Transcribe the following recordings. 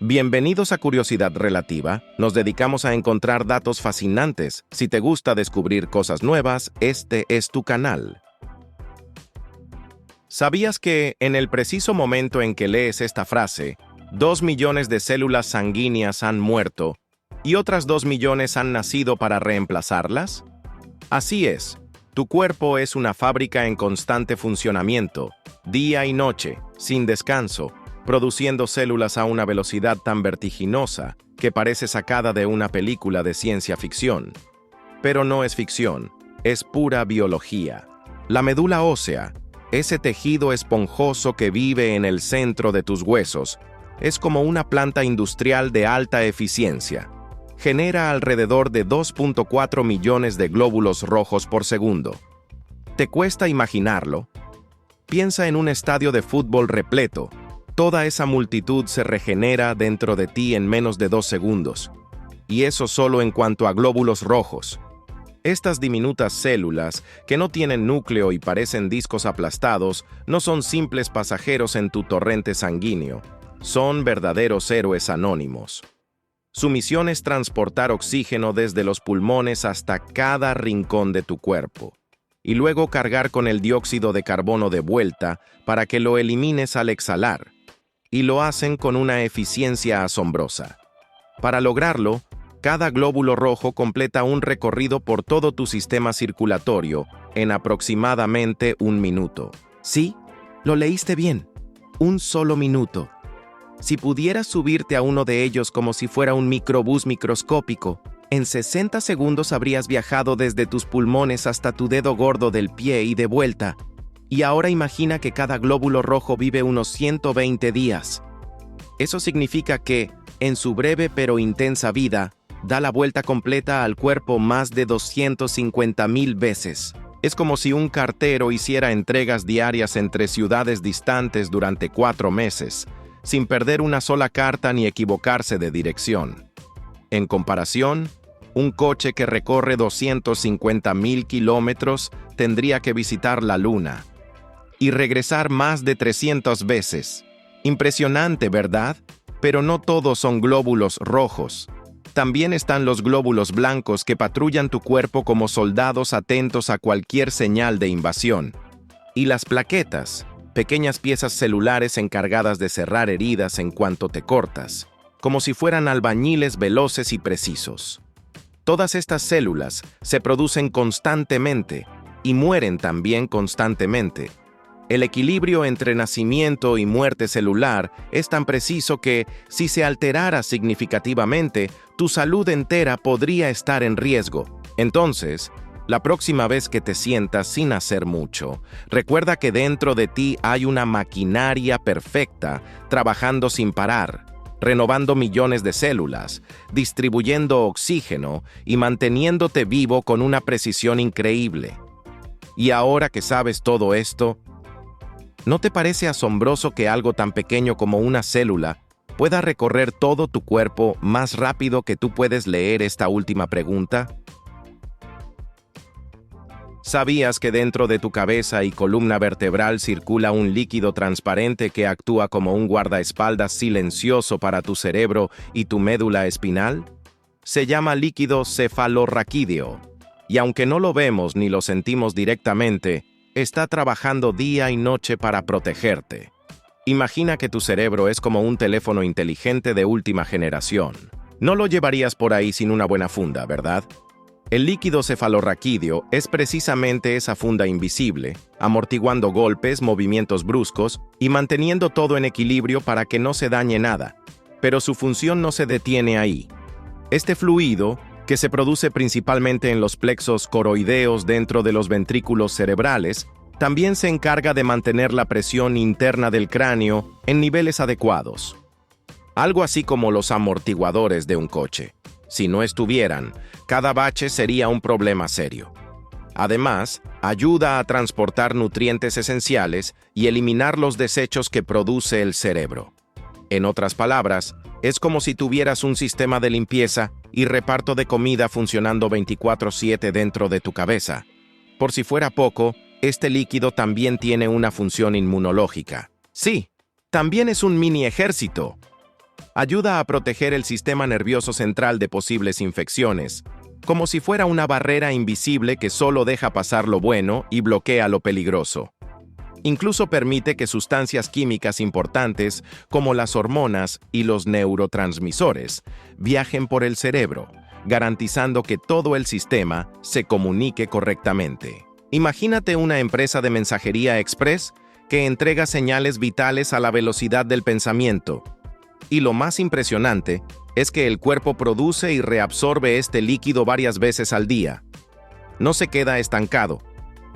Bienvenidos a Curiosidad Relativa. Nos dedicamos a encontrar datos fascinantes. Si te gusta descubrir cosas nuevas, este es tu canal. ¿Sabías que, en el preciso momento en que lees esta frase, 2 millones de células sanguíneas han muerto y otras 2 millones han nacido para reemplazarlas? Así es, tu cuerpo es una fábrica en constante funcionamiento, día y noche, sin descanso, produciendo células a una velocidad tan vertiginosa que parece sacada de una película de ciencia ficción. Pero no es ficción, es pura biología. La médula ósea, ese tejido esponjoso que vive en el centro de tus huesos, es como una planta industrial de alta eficiencia. Genera alrededor de 2.4 millones de glóbulos rojos por segundo. ¿Te cuesta imaginarlo? Piensa en un estadio de fútbol repleto. Toda esa multitud se regenera dentro de ti en menos de 2 segundos. Y eso solo en cuanto a glóbulos rojos. Estas diminutas células, que no tienen núcleo y parecen discos aplastados, no son simples pasajeros en tu torrente sanguíneo. Son verdaderos héroes anónimos. Su misión es transportar oxígeno desde los pulmones hasta cada rincón de tu cuerpo, y luego cargar con el dióxido de carbono de vuelta para que lo elimines al exhalar. Y lo hacen con una eficiencia asombrosa. Para lograrlo, cada glóbulo rojo completa un recorrido por todo tu sistema circulatorio en aproximadamente 1 minuto. Sí, lo leíste bien. 1 solo minuto. Si pudieras subirte a uno de ellos como si fuera un microbús microscópico, en 60 segundos habrías viajado desde tus pulmones hasta tu dedo gordo del pie y de vuelta. Y ahora imagina que cada glóbulo rojo vive unos 120 días. Eso significa que, en su breve pero intensa vida, da la vuelta completa al cuerpo más de 250,000 veces. Es como si un cartero hiciera entregas diarias entre ciudades distantes durante 4 meses, sin perder una sola carta ni equivocarse de dirección. En comparación, un coche que recorre 250,000 kilómetros tendría que visitar la Luna y regresar más de 300 veces. Impresionante, ¿verdad? Pero no todos son glóbulos rojos. También están los glóbulos blancos que patrullan tu cuerpo como soldados atentos a cualquier señal de invasión. Y las plaquetas, pequeñas piezas celulares encargadas de cerrar heridas en cuanto te cortas, como si fueran albañiles veloces y precisos. Todas estas células se producen constantemente y mueren también constantemente. El equilibrio entre nacimiento y muerte celular es tan preciso que, si se alterara significativamente, tu salud entera podría estar en riesgo. Entonces, la próxima vez que te sientas sin hacer mucho, recuerda que dentro de ti hay una maquinaria perfecta trabajando sin parar, renovando millones de células, distribuyendo oxígeno y manteniéndote vivo con una precisión increíble. Y ahora que sabes todo esto, ¿no te parece asombroso que algo tan pequeño como una célula pueda recorrer todo tu cuerpo más rápido que tú puedes leer esta última pregunta? ¿Sabías que dentro de tu cabeza y columna vertebral circula un líquido transparente que actúa como un guardaespaldas silencioso para tu cerebro y tu médula espinal? Se llama líquido cefalorraquídeo, y aunque no lo vemos ni lo sentimos directamente, está trabajando día y noche para protegerte. Imagina que tu cerebro es como un teléfono inteligente de última generación. No lo llevarías por ahí sin una buena funda, ¿verdad? El líquido cefalorraquídeo es precisamente esa funda invisible, amortiguando golpes, movimientos bruscos y manteniendo todo en equilibrio para que no se dañe nada. Pero su función no se detiene ahí. Este fluido, que se produce principalmente en los plexos coroideos dentro de los ventrículos cerebrales, también se encarga de mantener la presión interna del cráneo en niveles adecuados. Algo así como los amortiguadores de un coche. Si no estuvieran, cada bache sería un problema serio. Además, ayuda a transportar nutrientes esenciales y eliminar los desechos que produce el cerebro. En otras palabras, es como si tuvieras un sistema de limpieza y reparto de comida funcionando 24/7 dentro de tu cabeza. Por si fuera poco, este líquido también tiene una función inmunológica. Sí, también es un mini ejército. Ayuda a proteger el sistema nervioso central de posibles infecciones, como si fuera una barrera invisible que solo deja pasar lo bueno y bloquea lo peligroso. Incluso permite que sustancias químicas importantes, como las hormonas y los neurotransmisores, viajen por el cerebro, garantizando que todo el sistema se comunique correctamente. Imagínate una empresa de mensajería express que entrega señales vitales a la velocidad del pensamiento. Y lo más impresionante es que el cuerpo produce y reabsorbe este líquido varias veces al día. No se queda estancado.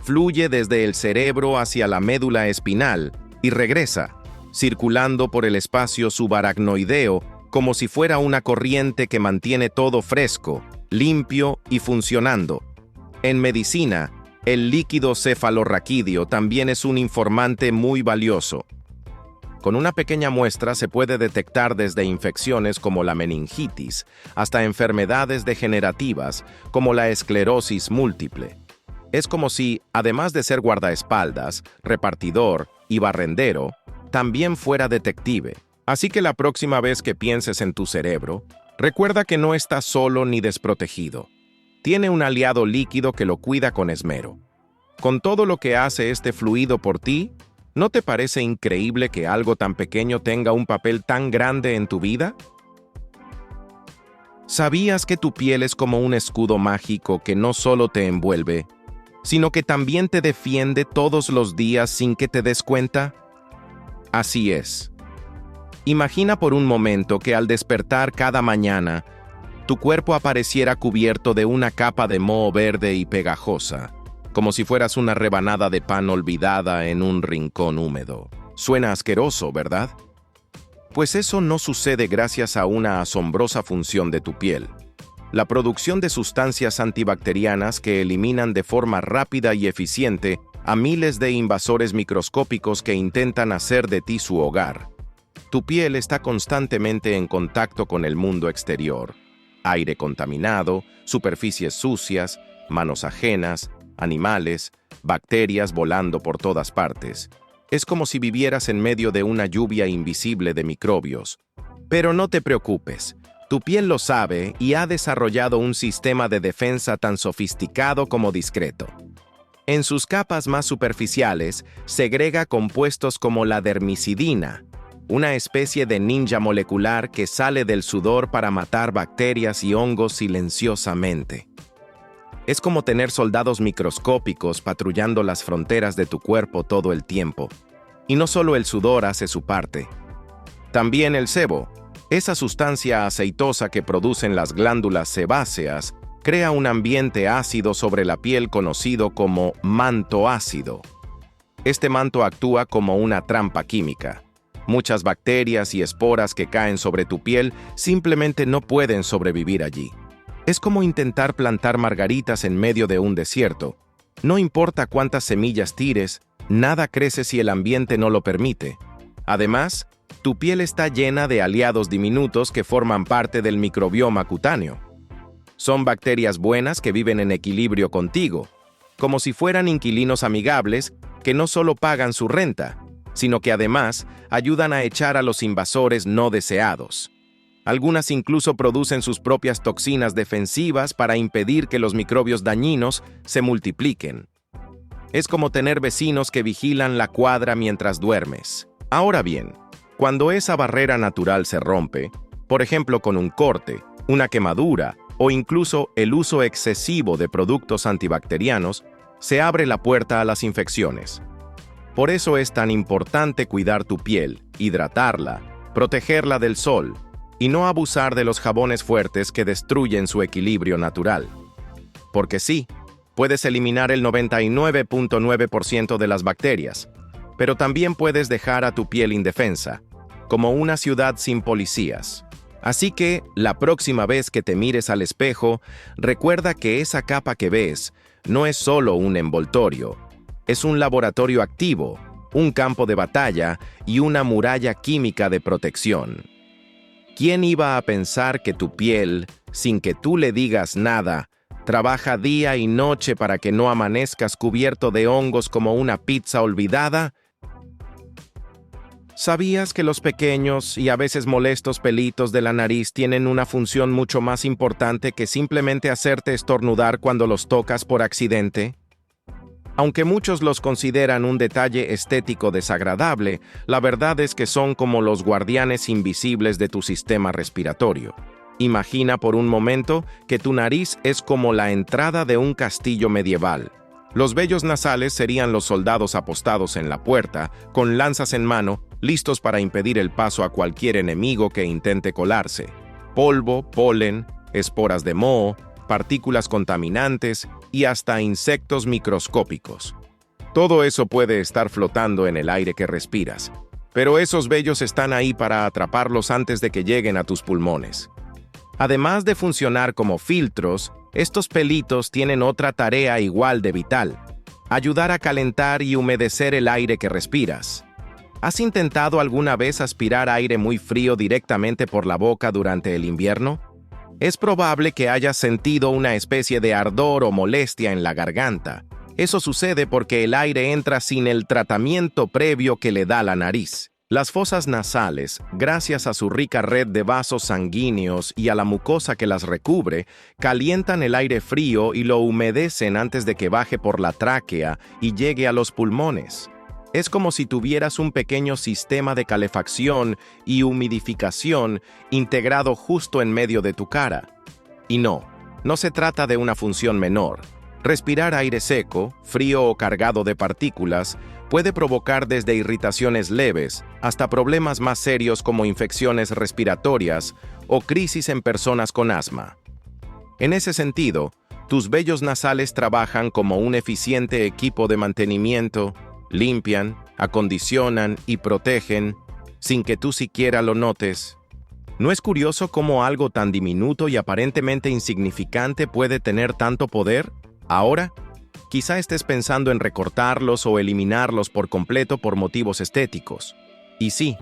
Fluye desde el cerebro hacia la médula espinal y regresa, circulando por el espacio subaracnoideo como si fuera una corriente que mantiene todo fresco, limpio y funcionando. En medicina, el líquido cefalorraquídeo también es un informante muy valioso. Con una pequeña muestra se puede detectar desde infecciones como la meningitis hasta enfermedades degenerativas como la esclerosis múltiple. Es como si, además de ser guardaespaldas, repartidor y barrendero, también fuera detective. Así que la próxima vez que pienses en tu cerebro, recuerda que no está solo ni desprotegido. Tiene un aliado líquido que lo cuida con esmero. Con todo lo que hace este fluido por ti, ¿no te parece increíble que algo tan pequeño tenga un papel tan grande en tu vida? ¿Sabías que tu piel es como un escudo mágico que no solo te envuelve, sino que también te defiende todos los días sin que te des cuenta? Así es. Imagina por un momento que al despertar cada mañana, tu cuerpo apareciera cubierto de una capa de moho verde y pegajosa, como si fueras una rebanada de pan olvidada en un rincón húmedo. Suena asqueroso, ¿verdad? Pues eso no sucede gracias a una asombrosa función de tu piel: la producción de sustancias antibacterianas que eliminan de forma rápida y eficiente a miles de invasores microscópicos que intentan hacer de ti su hogar. Tu piel está constantemente en contacto con el mundo exterior: aire contaminado, superficies sucias, manos ajenas, animales, bacterias volando por todas partes. Es como si vivieras en medio de una lluvia invisible de microbios. Pero no te preocupes. Tu piel lo sabe y ha desarrollado un sistema de defensa tan sofisticado como discreto. En sus capas más superficiales, segrega compuestos como la dermicidina, una especie de ninja molecular que sale del sudor para matar bacterias y hongos silenciosamente. Es como tener soldados microscópicos patrullando las fronteras de tu cuerpo todo el tiempo. Y no solo el sudor hace su parte. También el sebo, esa sustancia aceitosa que producen las glándulas sebáceas, crea un ambiente ácido sobre la piel conocido como manto ácido. Este manto actúa como una trampa química. Muchas bacterias y esporas que caen sobre tu piel simplemente no pueden sobrevivir allí. Es como intentar plantar margaritas en medio de un desierto. No importa cuántas semillas tires, nada crece si el ambiente no lo permite. Además, tu piel está llena de aliados diminutos que forman parte del microbioma cutáneo. Son bacterias buenas que viven en equilibrio contigo, como si fueran inquilinos amigables que no solo pagan su renta, sino que además ayudan a echar a los invasores no deseados. Algunas incluso producen sus propias toxinas defensivas para impedir que los microbios dañinos se multipliquen. Es como tener vecinos que vigilan la cuadra mientras duermes. Ahora bien, cuando esa barrera natural se rompe, por ejemplo con un corte, una quemadura o incluso el uso excesivo de productos antibacterianos, se abre la puerta a las infecciones. Por eso es tan importante cuidar tu piel, hidratarla, protegerla del sol y no abusar de los jabones fuertes que destruyen su equilibrio natural. Porque sí, puedes eliminar el 99.9% de las bacterias, pero también puedes dejar a tu piel indefensa, como una ciudad sin policías. Así que, la próxima vez que te mires al espejo, recuerda que esa capa que ves no es solo un envoltorio, es un laboratorio activo, un campo de batalla y una muralla química de protección. ¿Quién iba a pensar que tu piel, sin que tú le digas nada, trabaja día y noche para que no amanezcas cubierto de hongos como una pizza olvidada? ¿Sabías que los pequeños y a veces molestos pelitos de la nariz tienen una función mucho más importante que simplemente hacerte estornudar cuando los tocas por accidente? Aunque muchos los consideran un detalle estético desagradable, la verdad es que son como los guardianes invisibles de tu sistema respiratorio. Imagina por un momento que tu nariz es como la entrada de un castillo medieval. Los vellos nasales serían los soldados apostados en la puerta, con lanzas en mano, listos para impedir el paso a cualquier enemigo que intente colarse. Polvo, polen, esporas de moho, partículas contaminantes y hasta insectos microscópicos. Todo eso puede estar flotando en el aire que respiras, pero esos vellos están ahí para atraparlos antes de que lleguen a tus pulmones. Además de funcionar como filtros, estos pelitos tienen otra tarea igual de vital: ayudar a calentar y humedecer el aire que respiras. ¿Has intentado alguna vez aspirar aire muy frío directamente por la boca durante el invierno? Es probable que hayas sentido una especie de ardor o molestia en la garganta. Eso sucede porque el aire entra sin el tratamiento previo que le da la nariz. Las fosas nasales, gracias a su rica red de vasos sanguíneos y a la mucosa que las recubre, calientan el aire frío y lo humedecen antes de que baje por la tráquea y llegue a los pulmones. Es como si tuvieras un pequeño sistema de calefacción y humidificación integrado justo en medio de tu cara. Y no se trata de una función menor. Respirar aire seco, frío o cargado de partículas puede provocar desde irritaciones leves hasta problemas más serios como infecciones respiratorias o crisis en personas con asma. En ese sentido, tus vellos nasales trabajan como un eficiente equipo de mantenimiento. Limpian, acondicionan y protegen, sin que tú siquiera lo notes. ¿No es curioso cómo algo tan diminuto y aparentemente insignificante puede tener tanto poder? Ahora, quizá estés pensando en recortarlos o eliminarlos por completo por motivos estéticos. Y sí,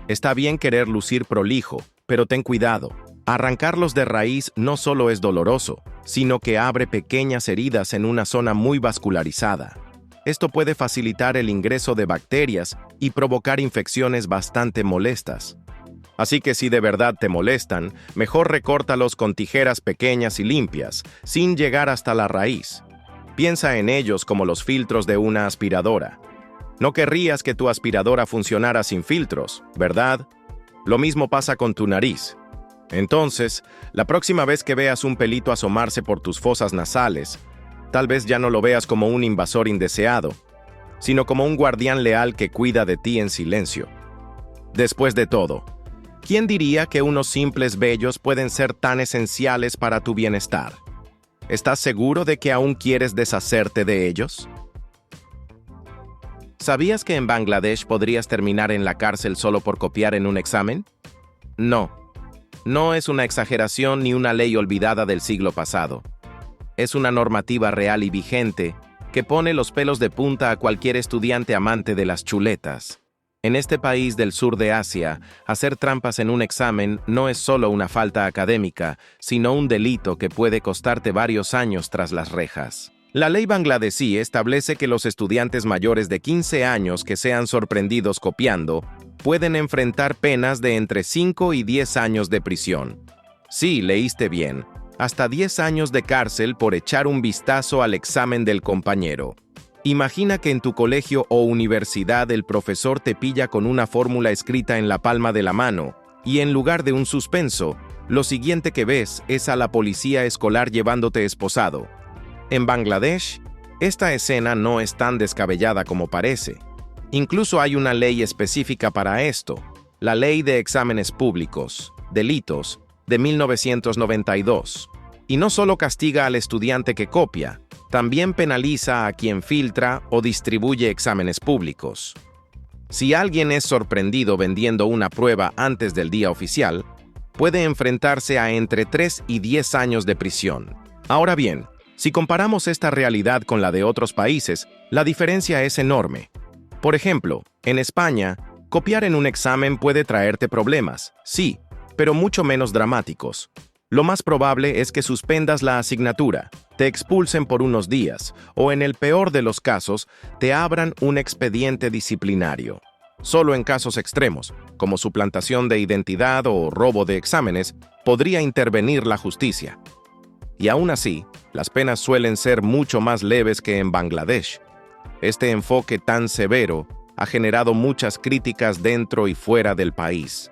está bien querer lucir prolijo, pero ten cuidado. Arrancarlos de raíz no solo es doloroso, sino que abre pequeñas heridas en una zona muy vascularizada. Esto puede facilitar el ingreso de bacterias y provocar infecciones bastante molestas. Así que si de verdad te molestan, mejor recórtalos con tijeras pequeñas y limpias, sin llegar hasta la raíz. Piensa en ellos como los filtros de una aspiradora. No querrías que tu aspiradora funcionara sin filtros, ¿verdad? Lo mismo pasa con tu nariz. Entonces, la próxima vez que veas un pelito asomarse por tus fosas nasales, tal vez ya no lo veas como un invasor indeseado, sino como un guardián leal que cuida de ti en silencio. Después de todo, ¿quién diría que unos simples vellos pueden ser tan esenciales para tu bienestar? ¿Estás seguro de que aún quieres deshacerte de ellos? ¿Sabías que en Bangladesh podrías terminar en la cárcel solo por copiar en un examen? No es una exageración ni una ley olvidada del siglo pasado. Es una normativa real y vigente que pone los pelos de punta a cualquier estudiante amante de las chuletas. En este país del sur de Asia, hacer trampas en un examen no es solo una falta académica, sino un delito que puede costarte varios años tras las rejas. La ley bangladesí establece que los estudiantes mayores de 15 años que sean sorprendidos copiando pueden enfrentar penas de entre 5 y 10 años de prisión. Sí, leíste bien. Hasta 10 años de cárcel por echar un vistazo al examen del compañero. Imagina que en tu colegio o universidad el profesor te pilla con una fórmula escrita en la palma de la mano, y en lugar de un suspenso, lo siguiente que ves es a la policía escolar llevándote esposado. En Bangladesh, esta escena no es tan descabellada como parece. Incluso hay una ley específica para esto, la Ley de Exámenes Públicos, Delitos, de 1992, y no solo castiga al estudiante que copia, también penaliza a quien filtra o distribuye exámenes públicos. Si alguien es sorprendido vendiendo una prueba antes del día oficial, puede enfrentarse a entre 3 y 10 años de prisión. Ahora bien, si comparamos esta realidad con la de otros países, la diferencia es enorme. Por ejemplo, en España, copiar en un examen puede traerte problemas, sí, pero mucho menos dramáticos. Lo más probable es que suspendas la asignatura, te expulsen por unos días, o en el peor de los casos, te abran un expediente disciplinario. Solo en casos extremos, como suplantación de identidad o robo de exámenes, podría intervenir la justicia. Y aún así, las penas suelen ser mucho más leves que en Bangladesh. Este enfoque tan severo ha generado muchas críticas dentro y fuera del país.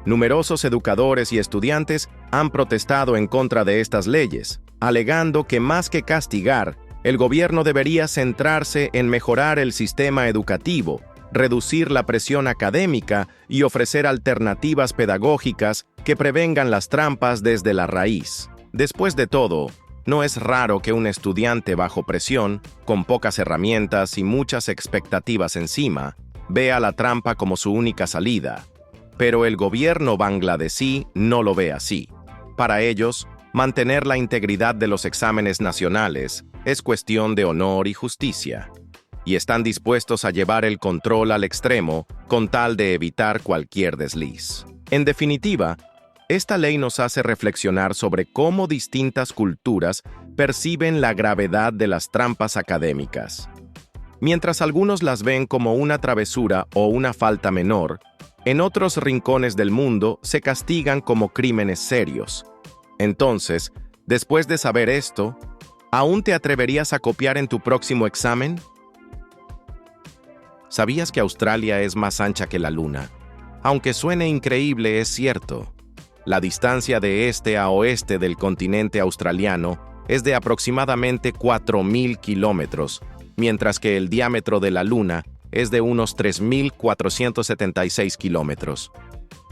Numerosos educadores y estudiantes han protestado en contra de estas leyes, alegando que más que castigar, el gobierno debería centrarse en mejorar el sistema educativo, reducir la presión académica y ofrecer alternativas pedagógicas que prevengan las trampas desde la raíz. Después de todo, no es raro que un estudiante bajo presión, con pocas herramientas y muchas expectativas encima, vea la trampa como su única salida. Pero el gobierno bangladesí no lo ve así. Para ellos, mantener la integridad de los exámenes nacionales es cuestión de honor y justicia, y están dispuestos a llevar el control al extremo con tal de evitar cualquier desliz. En definitiva, esta ley nos hace reflexionar sobre cómo distintas culturas perciben la gravedad de las trampas académicas. Mientras algunos las ven como una travesura o una falta menor, en otros rincones del mundo se castigan como crímenes serios. Entonces, después de saber esto, ¿aún te atreverías a copiar en tu próximo examen? ¿Sabías que Australia es más ancha que la Luna? Aunque suene increíble, es cierto. La distancia de este a oeste del continente australiano es de aproximadamente 4.000 kilómetros, mientras que el diámetro de la Luna es de unos 3.476 kilómetros.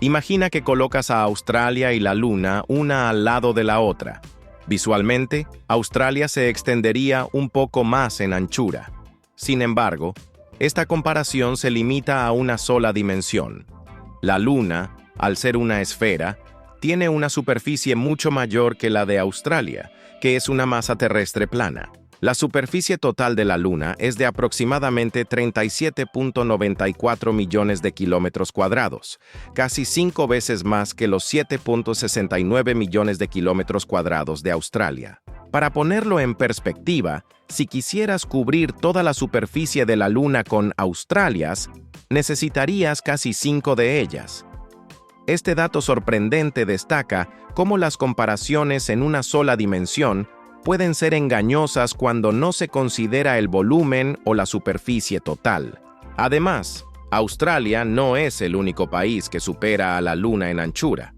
Imagina que colocas a Australia y la Luna una al lado de la otra. Visualmente, Australia se extendería un poco más en anchura. Sin embargo, esta comparación se limita a una sola dimensión. La Luna, al ser una esfera, tiene una superficie mucho mayor que la de Australia, que es una masa terrestre plana. La superficie total de la Luna es de aproximadamente 37.94 millones de kilómetros cuadrados, casi 5 veces más que los 7.69 millones de kilómetros cuadrados de Australia. Para ponerlo en perspectiva, si quisieras cubrir toda la superficie de la Luna con Australias, necesitarías casi 5 de ellas. Este dato sorprendente destaca cómo las comparaciones en una sola dimensión pueden ser engañosas cuando no se considera el volumen o la superficie total. Además, Australia no es el único país que supera a la Luna en anchura.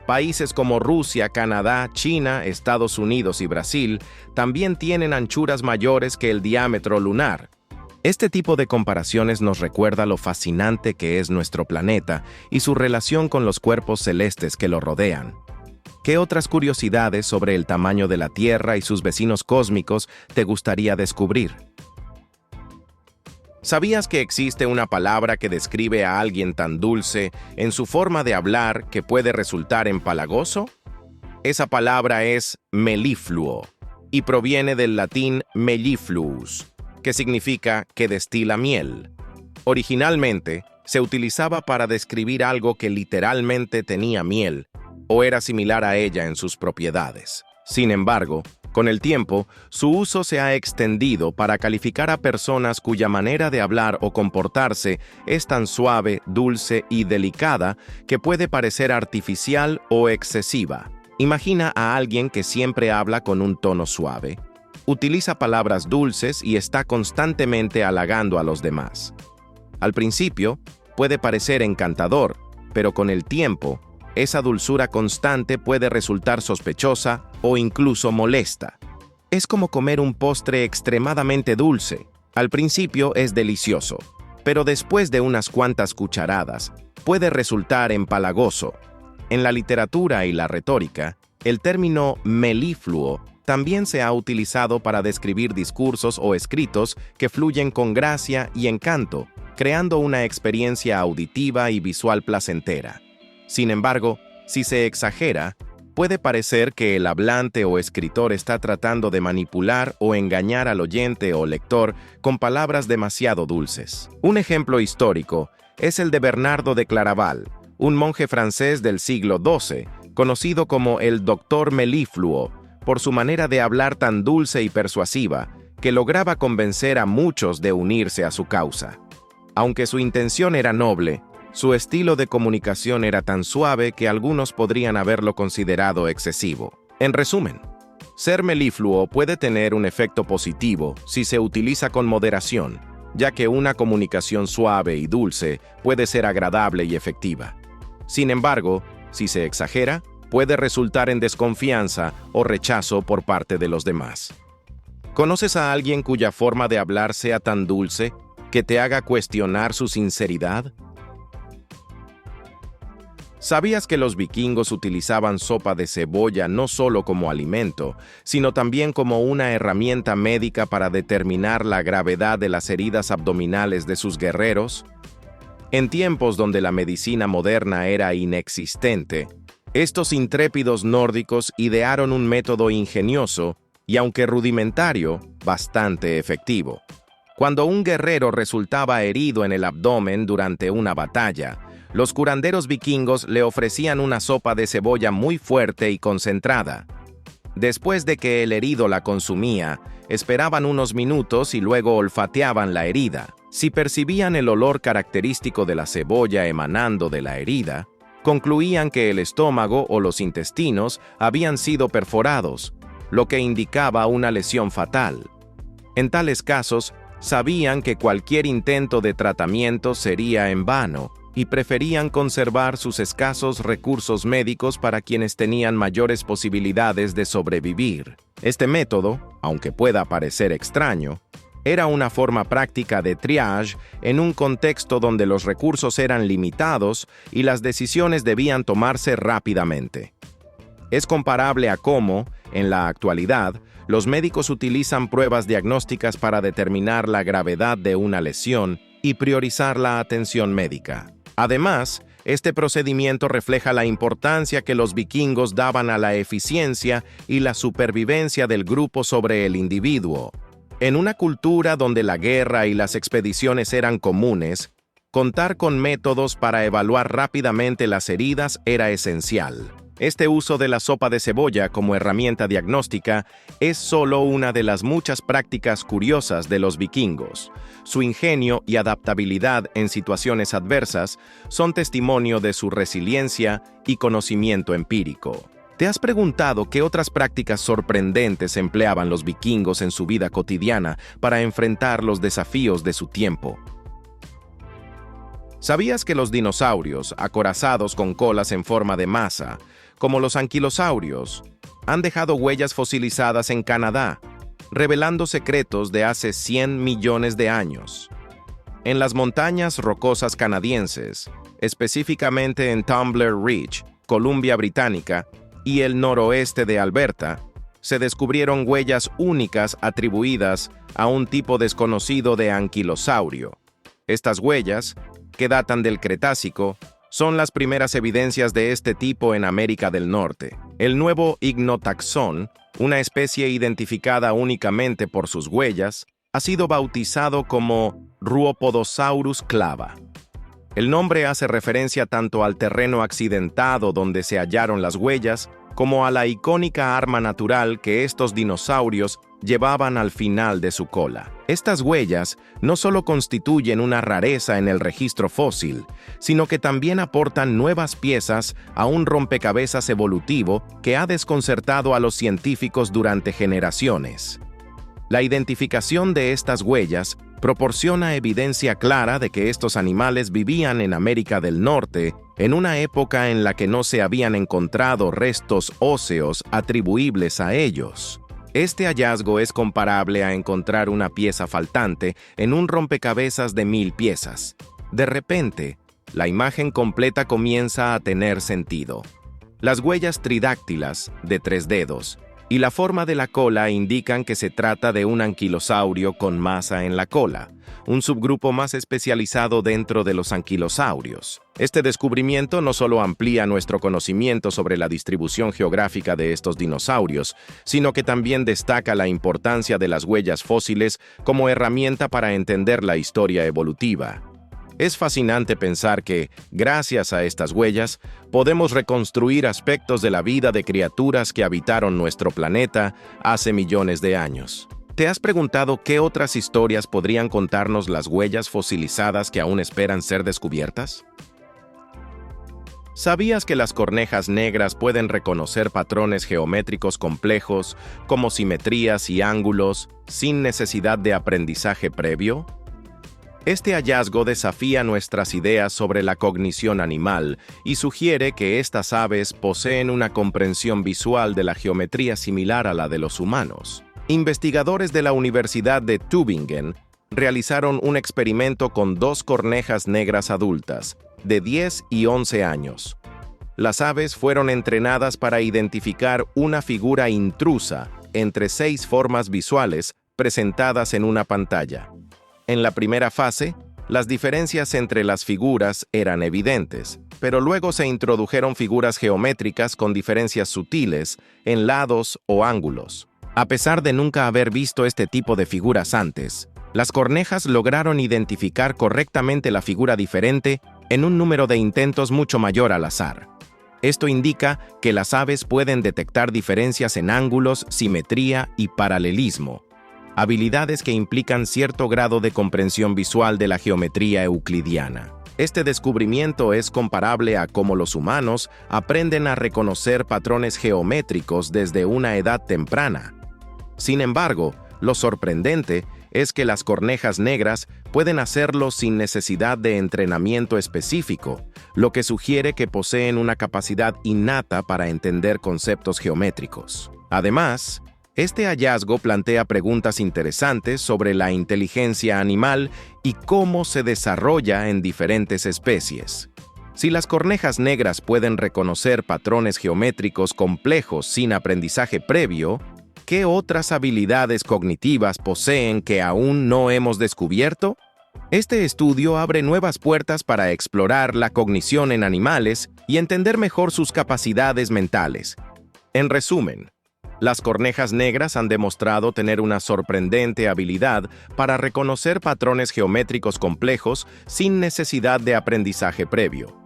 Países como Rusia, Canadá, China, Estados Unidos y Brasil también tienen anchuras mayores que el diámetro lunar. Este tipo de comparaciones nos recuerda lo fascinante que es nuestro planeta y su relación con los cuerpos celestes que lo rodean. ¿Qué otras curiosidades sobre el tamaño de la Tierra y sus vecinos cósmicos te gustaría descubrir? ¿Sabías que existe una palabra que describe a alguien tan dulce en su forma de hablar que puede resultar empalagoso? Esa palabra es melifluo y proviene del latín mellifluus, que significa que destila miel. Originalmente, se utilizaba para describir algo que literalmente tenía miel o era similar a ella en sus propiedades. Sin embargo, con el tiempo, su uso se ha extendido para calificar a personas cuya manera de hablar o comportarse es tan suave, dulce y delicada que puede parecer artificial o excesiva. Imagina a alguien que siempre habla con un tono suave. Utiliza palabras dulces y está constantemente halagando a los demás. Al principio, puede parecer encantador, pero con el tiempo, esa dulzura constante puede resultar sospechosa o incluso molesta. Es como comer un postre extremadamente dulce. Al principio es delicioso, pero después de unas cuantas cucharadas, puede resultar empalagoso. En la literatura y la retórica, el término melifluo también se ha utilizado para describir discursos o escritos que fluyen con gracia y encanto, creando una experiencia auditiva y visual placentera. Sin embargo, si se exagera, puede parecer que el hablante o escritor está tratando de manipular o engañar al oyente o lector con palabras demasiado dulces. Un ejemplo histórico es el de Bernardo de Claraval, un monje francés del siglo XII, conocido como el Doctor Melifluo, por su manera de hablar tan dulce y persuasiva, que lograba convencer a muchos de unirse a su causa. Aunque su intención era noble, su estilo de comunicación era tan suave que algunos podrían haberlo considerado excesivo. En resumen, ser melifluo puede tener un efecto positivo si se utiliza con moderación, ya que una comunicación suave y dulce puede ser agradable y efectiva. Sin embargo, si se exagera, puede resultar en desconfianza o rechazo por parte de los demás. ¿Conoces a alguien cuya forma de hablar sea tan dulce que te haga cuestionar su sinceridad? ¿Sabías que los vikingos utilizaban sopa de cebolla no solo como alimento, sino también como una herramienta médica para determinar la gravedad de las heridas abdominales de sus guerreros? En tiempos donde la medicina moderna era inexistente, estos intrépidos nórdicos idearon un método ingenioso y, aunque rudimentario, bastante efectivo. Cuando un guerrero resultaba herido en el abdomen durante una batalla, los curanderos vikingos le ofrecían una sopa de cebolla muy fuerte y concentrada. Después de que el herido la consumía, esperaban unos minutos y luego olfateaban la herida. Si percibían el olor característico de la cebolla emanando de la herida, concluían que el estómago o los intestinos habían sido perforados, lo que indicaba una lesión fatal. En tales casos, sabían que cualquier intento de tratamiento sería en vano y preferían conservar sus escasos recursos médicos para quienes tenían mayores posibilidades de sobrevivir. Este método, aunque pueda parecer extraño, era una forma práctica de triage en un contexto donde los recursos eran limitados y las decisiones debían tomarse rápidamente. Es comparable a cómo, en la actualidad, los médicos utilizan pruebas diagnósticas para determinar la gravedad de una lesión y priorizar la atención médica. Además, este procedimiento refleja la importancia que los vikingos daban a la eficiencia y la supervivencia del grupo sobre el individuo. En una cultura donde la guerra y las expediciones eran comunes, contar con métodos para evaluar rápidamente las heridas era esencial. Este uso de la sopa de cebolla como herramienta diagnóstica es solo una de las muchas prácticas curiosas de los vikingos. Su ingenio y adaptabilidad en situaciones adversas son testimonio de su resiliencia y conocimiento empírico. ¿Te has preguntado qué otras prácticas sorprendentes empleaban los vikingos en su vida cotidiana para enfrentar los desafíos de su tiempo? ¿Sabías que los dinosaurios, acorazados con colas en forma de masa, como los anquilosaurios, han dejado huellas fosilizadas en Canadá, revelando secretos de hace 100 millones de años? En las montañas rocosas canadienses, específicamente en Tumbler Ridge, Columbia Británica, y el noroeste de Alberta, se descubrieron huellas únicas atribuidas a un tipo desconocido de anquilosaurio. Estas huellas, que datan del Cretácico, son las primeras evidencias de este tipo en América del Norte. El nuevo Ignotaxón, una especie identificada únicamente por sus huellas, ha sido bautizado como Rhuopodosaurus clava. El nombre hace referencia tanto al terreno accidentado donde se hallaron las huellas, como a la icónica arma natural que estos dinosaurios llevaban al final de su cola. Estas huellas no solo constituyen una rareza en el registro fósil, sino que también aportan nuevas piezas a un rompecabezas evolutivo que ha desconcertado a los científicos durante generaciones. La identificación de estas huellas proporciona evidencia clara de que estos animales vivían en América del Norte en una época en la que no se habían encontrado restos óseos atribuibles a ellos. Este hallazgo es comparable a encontrar una pieza faltante en un rompecabezas de 1000 piezas. De repente, la imagen completa comienza a tener sentido. Las huellas tridáctilas, de 3 dedos, y la forma de la cola indican que se trata de un anquilosaurio con masa en la cola, un subgrupo más especializado dentro de los anquilosaurios. Este descubrimiento no solo amplía nuestro conocimiento sobre la distribución geográfica de estos dinosaurios, sino que también destaca la importancia de las huellas fósiles como herramienta para entender la historia evolutiva. Es fascinante pensar que, gracias a estas huellas, podemos reconstruir aspectos de la vida de criaturas que habitaron nuestro planeta hace millones de años. ¿Te has preguntado qué otras historias podrían contarnos las huellas fosilizadas que aún esperan ser descubiertas? ¿Sabías que las cornejas negras pueden reconocer patrones geométricos complejos, como simetrías y ángulos, sin necesidad de aprendizaje previo? Este hallazgo desafía nuestras ideas sobre la cognición animal y sugiere que estas aves poseen una comprensión visual de la geometría similar a la de los humanos. Investigadores de la Universidad de Tübingen realizaron un experimento con 2 cornejas negras adultas, de 10 y 11 años. Las aves fueron entrenadas para identificar una figura intrusa entre 6 formas visuales presentadas en una pantalla. En la primera fase, las diferencias entre las figuras eran evidentes, pero luego se introdujeron figuras geométricas con diferencias sutiles en lados o ángulos. A pesar de nunca haber visto este tipo de figuras antes, las cornejas lograron identificar correctamente la figura diferente en un número de intentos mucho mayor al azar. Esto indica que las aves pueden detectar diferencias en ángulos, simetría y paralelismo, habilidades que implican cierto grado de comprensión visual de la geometría euclidiana. Este descubrimiento es comparable a cómo los humanos aprenden a reconocer patrones geométricos desde una edad temprana. Sin embargo, lo sorprendente es que las cornejas negras pueden hacerlo sin necesidad de entrenamiento específico, lo que sugiere que poseen una capacidad innata para entender conceptos geométricos. Además, este hallazgo plantea preguntas interesantes sobre la inteligencia animal y cómo se desarrolla en diferentes especies. Si las cornejas negras pueden reconocer patrones geométricos complejos sin aprendizaje previo, ¿qué otras habilidades cognitivas poseen que aún no hemos descubierto? Este estudio abre nuevas puertas para explorar la cognición en animales y entender mejor sus capacidades mentales. En resumen, las cornejas negras han demostrado tener una sorprendente habilidad para reconocer patrones geométricos complejos sin necesidad de aprendizaje previo.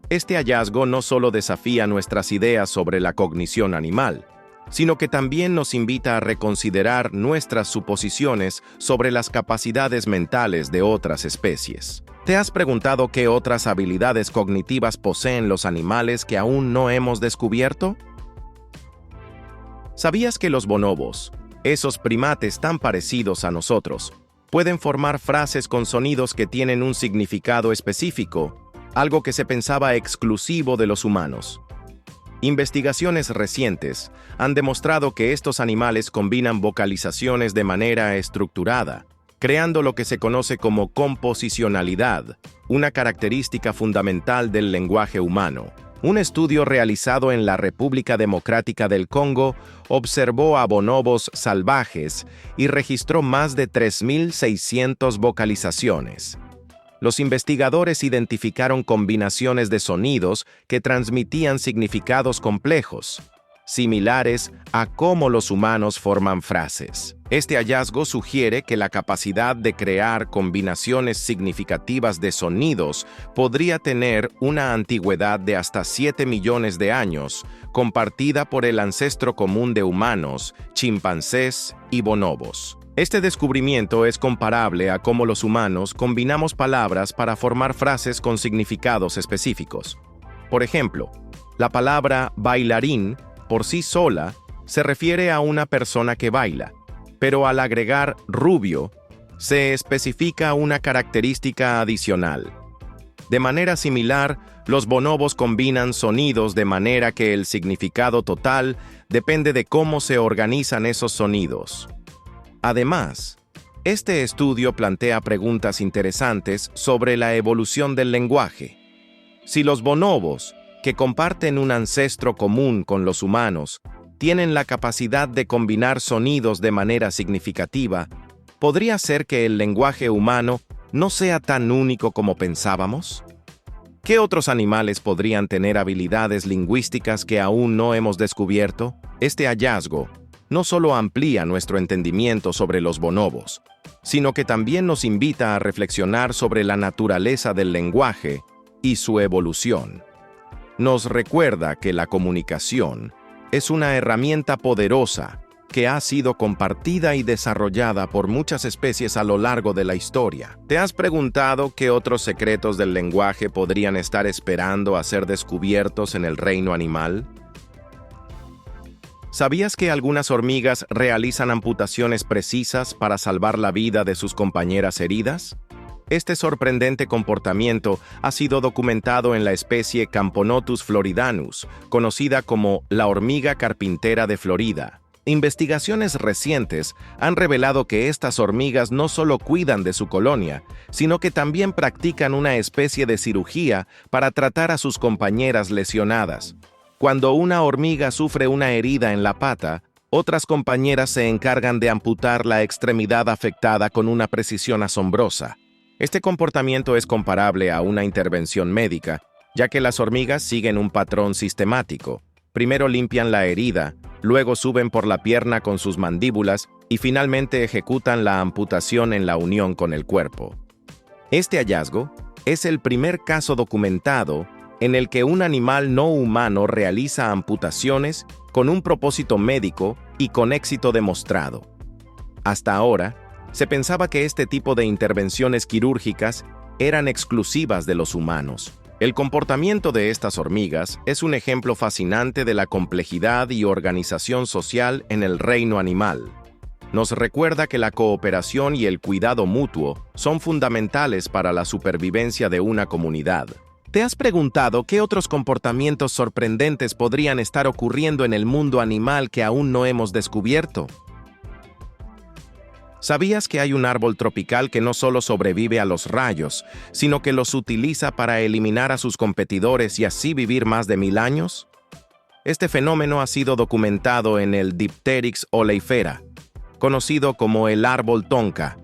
Este hallazgo no solo desafía nuestras ideas sobre la cognición animal, sino que también nos invita a reconsiderar nuestras suposiciones sobre las capacidades mentales de otras especies. ¿Te has preguntado qué otras habilidades cognitivas poseen los animales que aún no hemos descubierto? ¿Sabías que los bonobos, esos primates tan parecidos a nosotros, pueden formar frases con sonidos que tienen un significado específico, algo que se pensaba exclusivo de los humanos? Investigaciones recientes han demostrado que estos animales combinan vocalizaciones de manera estructurada, creando lo que se conoce como composicionalidad, una característica fundamental del lenguaje humano. Un estudio realizado en la República Democrática del Congo observó a bonobos salvajes y registró más de 3.600 vocalizaciones. Los investigadores identificaron combinaciones de sonidos que transmitían significados complejos, similares a cómo los humanos forman frases. Este hallazgo sugiere que la capacidad de crear combinaciones significativas de sonidos podría tener una antigüedad de hasta 7 millones de años, compartida por el ancestro común de humanos, chimpancés y bonobos. Este descubrimiento es comparable a cómo los humanos combinamos palabras para formar frases con significados específicos. Por ejemplo, la palabra bailarín por sí sola se refiere a una persona que baila, pero al agregar rubio, se especifica una característica adicional. De manera similar, los bonobos combinan sonidos de manera que el significado total depende de cómo se organizan esos sonidos. Además, este estudio plantea preguntas interesantes sobre la evolución del lenguaje. Si los bonobos, que comparten un ancestro común con los humanos, tienen la capacidad de combinar sonidos de manera significativa, ¿podría ser que el lenguaje humano no sea tan único como pensábamos? ¿Qué otros animales podrían tener habilidades lingüísticas que aún no hemos descubierto? Este hallazgo no solo amplía nuestro entendimiento sobre los bonobos, sino que también nos invita a reflexionar sobre la naturaleza del lenguaje y su evolución. Nos recuerda que la comunicación es una herramienta poderosa que ha sido compartida y desarrollada por muchas especies a lo largo de la historia. ¿Te has preguntado qué otros secretos del lenguaje podrían estar esperando a ser descubiertos en el reino animal? ¿Sabías que algunas hormigas realizan amputaciones precisas para salvar la vida de sus compañeras heridas? Este sorprendente comportamiento ha sido documentado en la especie Camponotus floridanus, conocida como la hormiga carpintera de Florida. Investigaciones recientes han revelado que estas hormigas no solo cuidan de su colonia, sino que también practican una especie de cirugía para tratar a sus compañeras lesionadas. Cuando una hormiga sufre una herida en la pata, otras compañeras se encargan de amputar la extremidad afectada con una precisión asombrosa. Este comportamiento es comparable a una intervención médica, ya que las hormigas siguen un patrón sistemático. Primero limpian la herida, luego suben por la pierna con sus mandíbulas y finalmente ejecutan la amputación en la unión con el cuerpo. Este hallazgo es el primer caso documentado en el que un animal no humano realiza amputaciones con un propósito médico y con éxito demostrado. Hasta ahora, se pensaba que este tipo de intervenciones quirúrgicas eran exclusivas de los humanos. El comportamiento de estas hormigas es un ejemplo fascinante de la complejidad y organización social en el reino animal. Nos recuerda que la cooperación y el cuidado mutuo son fundamentales para la supervivencia de una comunidad. ¿Te has preguntado qué otros comportamientos sorprendentes podrían estar ocurriendo en el mundo animal que aún no hemos descubierto? ¿Sabías que hay un árbol tropical que no solo sobrevive a los rayos, sino que los utiliza para eliminar a sus competidores y así vivir más de 1000 años? Este fenómeno ha sido documentado en el Dipteryx oleifera, conocido como el árbol tonka,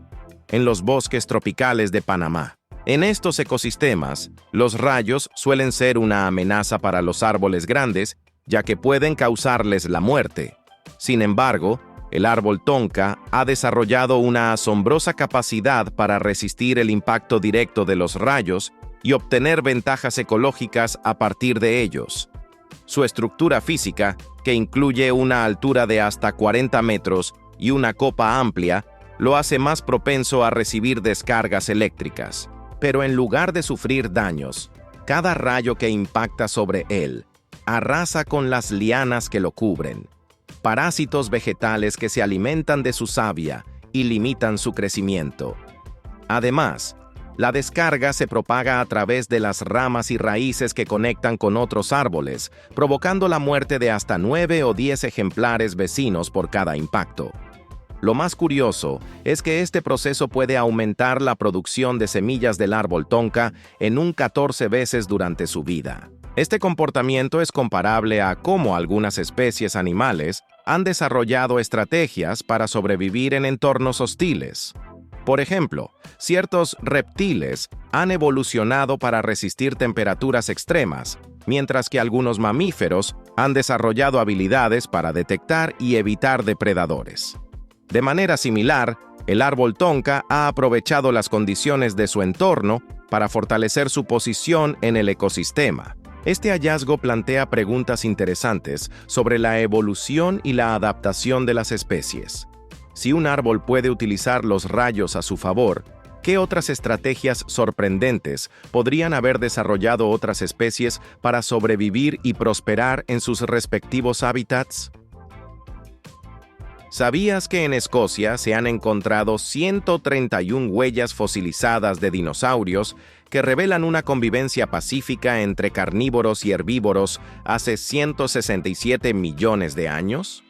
en los bosques tropicales de Panamá. En estos ecosistemas, los rayos suelen ser una amenaza para los árboles grandes, ya que pueden causarles la muerte. Sin embargo, el árbol tonka ha desarrollado una asombrosa capacidad para resistir el impacto directo de los rayos y obtener ventajas ecológicas a partir de ellos. Su estructura física, que incluye una altura de hasta 40 metros y una copa amplia, lo hace más propenso a recibir descargas eléctricas. Pero en lugar de sufrir daños, cada rayo que impacta sobre él arrasa con las lianas que lo cubren, parásitos vegetales que se alimentan de su savia y limitan su crecimiento. Además, la descarga se propaga a través de las ramas y raíces que conectan con otros árboles, provocando la muerte de hasta 9 o 10 ejemplares vecinos por cada impacto. Lo más curioso es que este proceso puede aumentar la producción de semillas del árbol tonka en un 14 veces durante su vida. Este comportamiento es comparable a cómo algunas especies animales han desarrollado estrategias para sobrevivir en entornos hostiles. Por ejemplo, ciertos reptiles han evolucionado para resistir temperaturas extremas, mientras que algunos mamíferos han desarrollado habilidades para detectar y evitar depredadores. De manera similar, el árbol tonka ha aprovechado las condiciones de su entorno para fortalecer su posición en el ecosistema. Este hallazgo plantea preguntas interesantes sobre la evolución y la adaptación de las especies. Si un árbol puede utilizar los rayos a su favor, ¿qué otras estrategias sorprendentes podrían haber desarrollado otras especies para sobrevivir y prosperar en sus respectivos hábitats? ¿Sabías que en Escocia se han encontrado 131 huellas fosilizadas de dinosaurios que revelan una convivencia pacífica entre carnívoros y herbívoros hace 167 millones de años?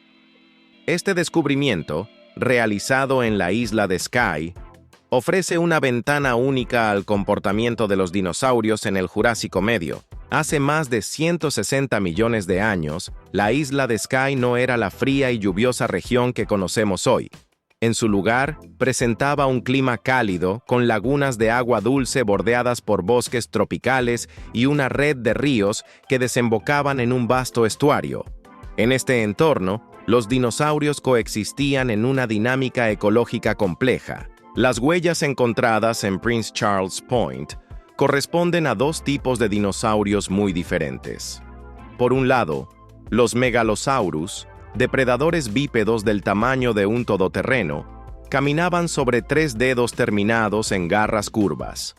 Este descubrimiento, realizado en la isla de Skye, ofrece una ventana única al comportamiento de los dinosaurios en el Jurásico Medio. Hace más de 160 millones de años, la isla de Skye no era la fría y lluviosa región que conocemos hoy. En su lugar, presentaba un clima cálido, con lagunas de agua dulce bordeadas por bosques tropicales y una red de ríos que desembocaban en un vasto estuario. En este entorno, los dinosaurios coexistían en una dinámica ecológica compleja. Las huellas encontradas en Prince Charles Point corresponden a dos tipos de dinosaurios muy diferentes. Por un lado, los Megalosaurus, depredadores bípedos del tamaño de un todoterreno, caminaban sobre 3 dedos terminados en garras curvas.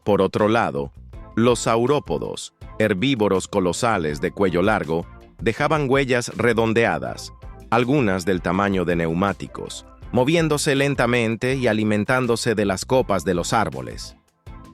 Por otro lado, los saurópodos, herbívoros colosales de cuello largo, dejaban huellas redondeadas, algunas del tamaño de neumáticos, moviéndose lentamente y alimentándose de las copas de los árboles.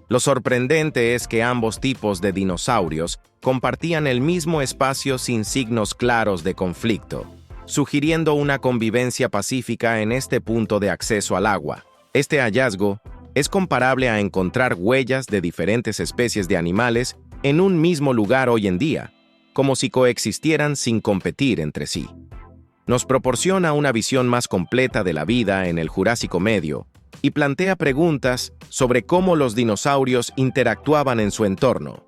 Lo sorprendente es que ambos tipos de dinosaurios compartían el mismo espacio sin signos claros de conflicto, sugiriendo una convivencia pacífica en este punto de acceso al agua. Este hallazgo es comparable a encontrar huellas de diferentes especies de animales en un mismo lugar hoy en día, como si coexistieran sin competir entre sí. Nos proporciona una visión más completa de la vida en el Jurásico Medio y plantea preguntas sobre cómo los dinosaurios interactuaban en su entorno.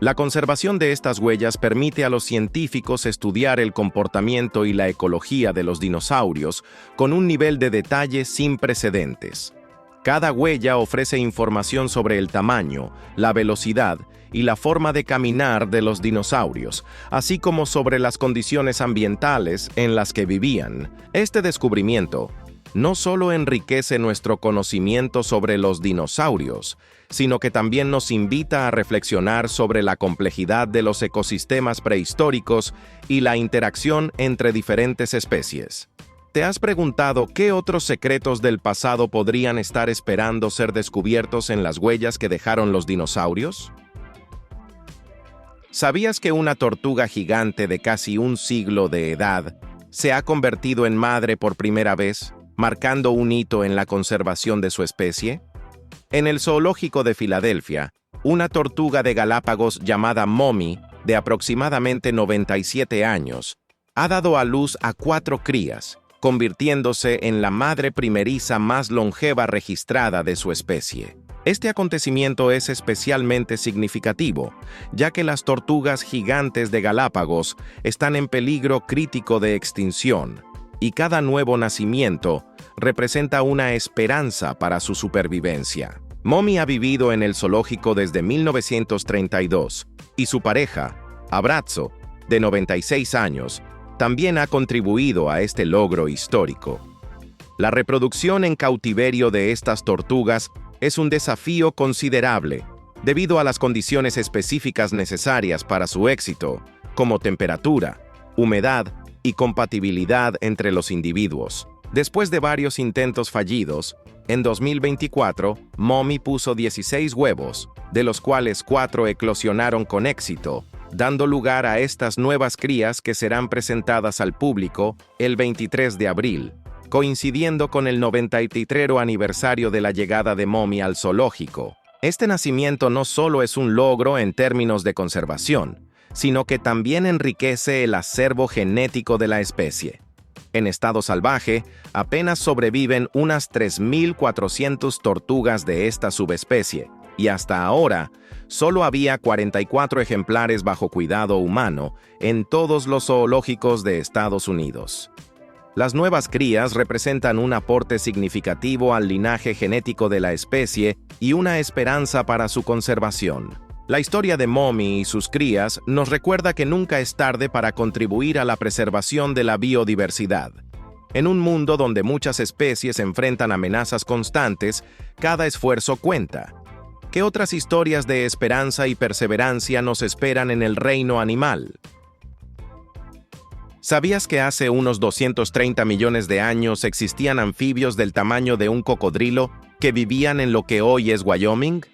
La conservación de estas huellas permite a los científicos estudiar el comportamiento y la ecología de los dinosaurios con un nivel de detalle sin precedentes. Cada huella ofrece información sobre el tamaño, la velocidad y la forma de caminar de los dinosaurios, así como sobre las condiciones ambientales en las que vivían. Este descubrimiento no solo enriquece nuestro conocimiento sobre los dinosaurios, sino que también nos invita a reflexionar sobre la complejidad de los ecosistemas prehistóricos y la interacción entre diferentes especies. ¿Te has preguntado qué otros secretos del pasado podrían estar esperando ser descubiertos en las huellas que dejaron los dinosaurios? ¿Sabías que una tortuga gigante de casi un siglo de edad se ha convertido en madre por primera vez, marcando un hito en la conservación de su especie? En el zoológico de Filadelfia, una tortuga de Galápagos llamada Momi, de aproximadamente 97 años, ha dado a luz a 4 crías, convirtiéndose en la madre primeriza más longeva registrada de su especie. Este acontecimiento es especialmente significativo, ya que las tortugas gigantes de Galápagos están en peligro crítico de extinción, y cada nuevo nacimiento representa una esperanza para su supervivencia. Momi ha vivido en el zoológico desde 1932, y su pareja, Abrazo, de 96 años, también ha contribuido a este logro histórico. La reproducción en cautiverio de estas tortugas es un desafío considerable, debido a las condiciones específicas necesarias para su éxito, como temperatura, humedad y compatibilidad entre los individuos. Después de varios intentos fallidos, en 2024, Momi puso 16 huevos, de los cuales 4 eclosionaron con éxito, dando lugar a estas nuevas crías que serán presentadas al público el 23 de abril, coincidiendo con el 93º aniversario de la llegada de Momi al zoológico. Este nacimiento no solo es un logro en términos de conservación, sino que también enriquece el acervo genético de la especie. En estado salvaje, apenas sobreviven unas 3.400 tortugas de esta subespecie, y hasta ahora, solo había 44 ejemplares bajo cuidado humano en todos los zoológicos de Estados Unidos. Las nuevas crías representan un aporte significativo al linaje genético de la especie y una esperanza para su conservación. La historia de Momi y sus crías nos recuerda que nunca es tarde para contribuir a la preservación de la biodiversidad. En un mundo donde muchas especies enfrentan amenazas constantes, cada esfuerzo cuenta. ¿Qué otras historias de esperanza y perseverancia nos esperan en el reino animal? ¿Sabías que hace unos 230 millones de años existían anfibios del tamaño de un cocodrilo que vivían en lo que hoy es Wyoming?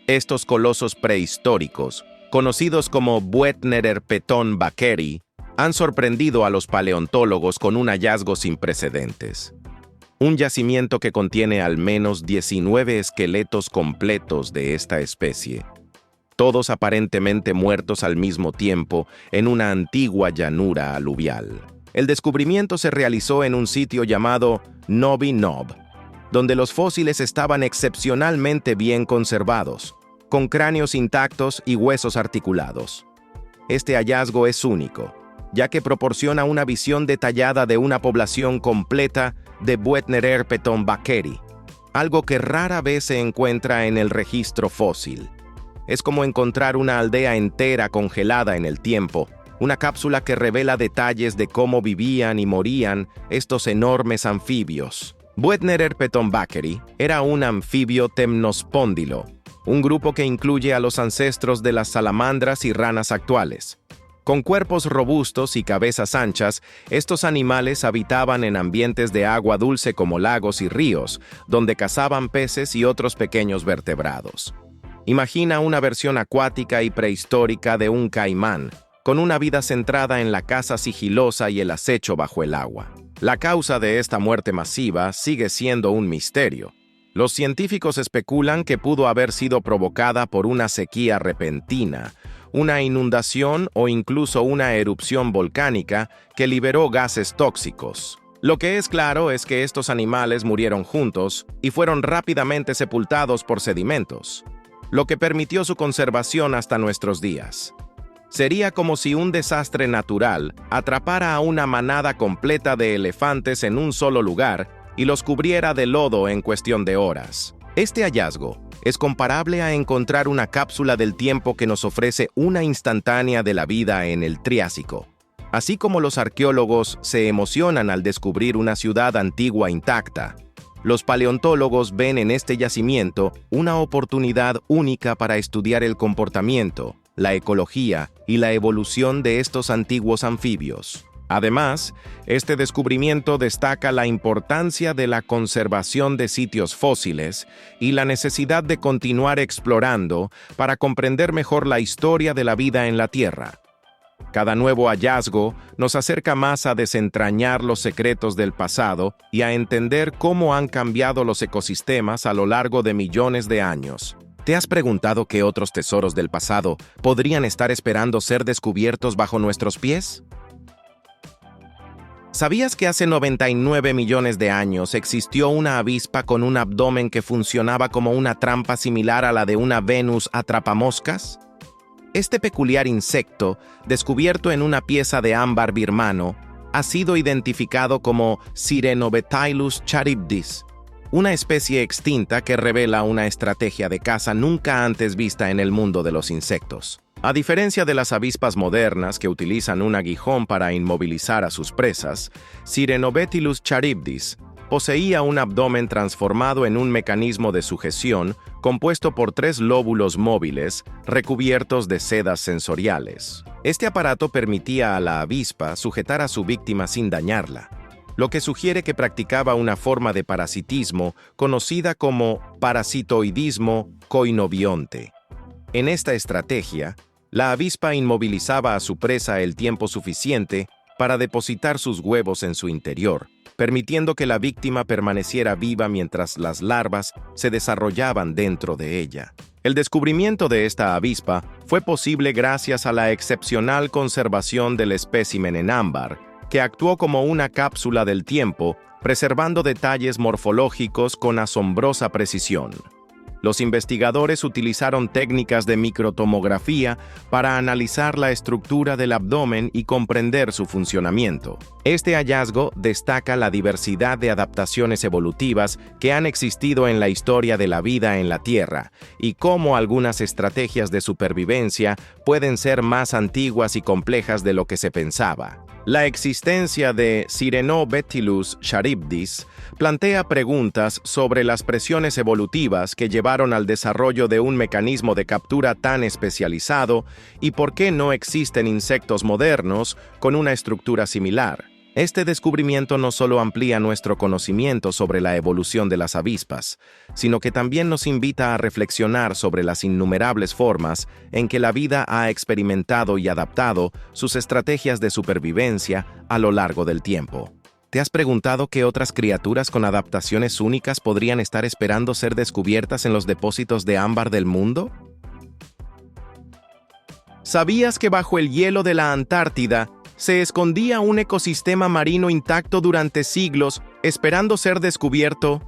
Estos colosos prehistóricos, conocidos como Buettner-Herpeton bakkeri, han sorprendido a los paleontólogos con un hallazgo sin precedentes. Un yacimiento que contiene al menos 19 esqueletos completos de esta especie, todos aparentemente muertos al mismo tiempo en una antigua llanura aluvial. El descubrimiento se realizó en un sitio llamado Novi Knob, donde los fósiles estaban excepcionalmente bien conservados, con cráneos intactos y huesos articulados. Este hallazgo es único, ya que proporciona una visión detallada de una población completa de Buettner-Herpeton bakkeri, algo que rara vez se encuentra en el registro fósil. Es como encontrar una aldea entera congelada en el tiempo, una cápsula que revela detalles de cómo vivían y morían estos enormes anfibios. Buettner Herpetombachery era un anfibio temnospóndilo, un grupo que incluye a los ancestros de las salamandras y ranas actuales. Con cuerpos robustos y cabezas anchas, estos animales habitaban en ambientes de agua dulce como lagos y ríos, donde cazaban peces y otros pequeños vertebrados. Imagina una versión acuática y prehistórica de un caimán, con una vida centrada en la caza sigilosa y el acecho bajo el agua. La causa de esta muerte masiva sigue siendo un misterio. Los científicos especulan que pudo haber sido provocada por una sequía repentina, una inundación o incluso una erupción volcánica que liberó gases tóxicos. Lo que es claro es que estos animales murieron juntos y fueron rápidamente sepultados por sedimentos, lo que permitió su conservación hasta nuestros días. Sería como si un desastre natural atrapara a una manada completa de elefantes en un solo lugar y los cubriera de lodo en cuestión de horas. Este hallazgo es comparable a encontrar una cápsula del tiempo que nos ofrece una instantánea de la vida en el Triásico. Así como los arqueólogos se emocionan al descubrir una ciudad antigua intacta, los paleontólogos ven en este yacimiento una oportunidad única para estudiar el comportamiento, la ecología y la evolución de estos antiguos anfibios. Además, este descubrimiento destaca la importancia de la conservación de sitios fósiles y la necesidad de continuar explorando para comprender mejor la historia de la vida en la Tierra. Cada nuevo hallazgo nos acerca más a desentrañar los secretos del pasado y a entender cómo han cambiado los ecosistemas a lo largo de millones de años. ¿Te has preguntado qué otros tesoros del pasado podrían estar esperando ser descubiertos bajo nuestros pies? ¿Sabías que hace 99 millones de años existió una avispa con un abdomen que funcionaba como una trampa similar a la de una Venus atrapamoscas? Este peculiar insecto, descubierto en una pieza de ámbar birmano, ha sido identificado como Sirenobetylus charybdis, una especie extinta que revela una estrategia de caza nunca antes vista en el mundo de los insectos. A diferencia de las avispas modernas que utilizan un aguijón para inmovilizar a sus presas, Sirenobetylus charybdis poseía un abdomen transformado en un mecanismo de sujeción compuesto por 3 lóbulos móviles recubiertos de sedas sensoriales. Este aparato permitía a la avispa sujetar a su víctima sin dañarla, lo que sugiere que practicaba una forma de parasitismo conocida como parasitoidismo coinobionte. En esta estrategia, la avispa inmovilizaba a su presa el tiempo suficiente para depositar sus huevos en su interior, permitiendo que la víctima permaneciera viva mientras las larvas se desarrollaban dentro de ella. El descubrimiento de esta avispa fue posible gracias a la excepcional conservación del espécimen en ámbar, que actuó como una cápsula del tiempo, preservando detalles morfológicos con asombrosa precisión. Los investigadores utilizaron técnicas de microtomografía para analizar la estructura del abdomen y comprender su funcionamiento. Este hallazgo destaca la diversidad de adaptaciones evolutivas que han existido en la historia de la vida en la Tierra y cómo algunas estrategias de supervivencia pueden ser más antiguas y complejas de lo que se pensaba. La existencia de Sirenobetylus charybdis plantea preguntas sobre las presiones evolutivas que llevaron al desarrollo de un mecanismo de captura tan especializado y por qué no existen insectos modernos con una estructura similar. Este descubrimiento no solo amplía nuestro conocimiento sobre la evolución de las avispas, sino que también nos invita a reflexionar sobre las innumerables formas en que la vida ha experimentado y adaptado sus estrategias de supervivencia a lo largo del tiempo. ¿Te has preguntado qué otras criaturas con adaptaciones únicas podrían estar esperando ser descubiertas en los depósitos de ámbar del mundo? ¿Sabías que bajo el hielo de la Antártida se escondía un ecosistema marino intacto durante siglos, esperando ser descubierto?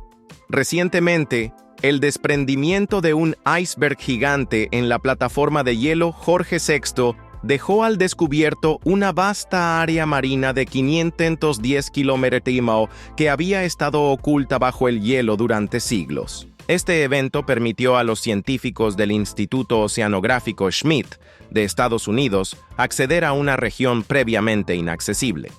Recientemente, el desprendimiento de un iceberg gigante en la plataforma de hielo Jorge VI dejó al descubierto una vasta área marina de 510 kilómetros que había estado oculta bajo el hielo durante siglos. Este evento permitió a los científicos del Instituto Oceanográfico Schmidt de Estados Unidos acceder a una región previamente inaccesible.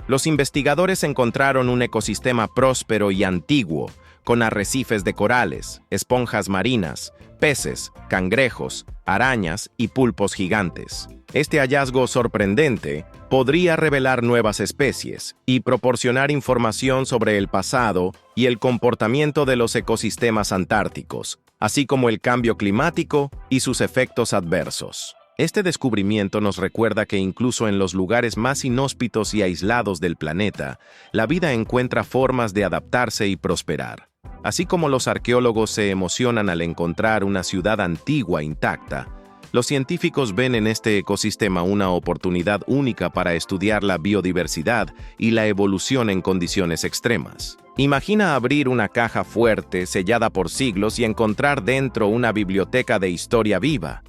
Los investigadores encontraron un ecosistema próspero y antiguo, con arrecifes de corales, esponjas marinas, peces, cangrejos, arañas y pulpos gigantes. Este hallazgo sorprendente podría revelar nuevas especies y proporcionar información sobre el pasado y el comportamiento de los ecosistemas antárticos, así como el cambio climático y sus efectos adversos. Este descubrimiento nos recuerda que incluso en los lugares más inhóspitos y aislados del planeta, la vida encuentra formas de adaptarse y prosperar. Así como los arqueólogos se emocionan al encontrar una ciudad antigua intacta, los científicos ven en este ecosistema una oportunidad única para estudiar la biodiversidad y la evolución en condiciones extremas. Imagina abrir una caja fuerte, sellada por siglos, y encontrar dentro una biblioteca de historia viva.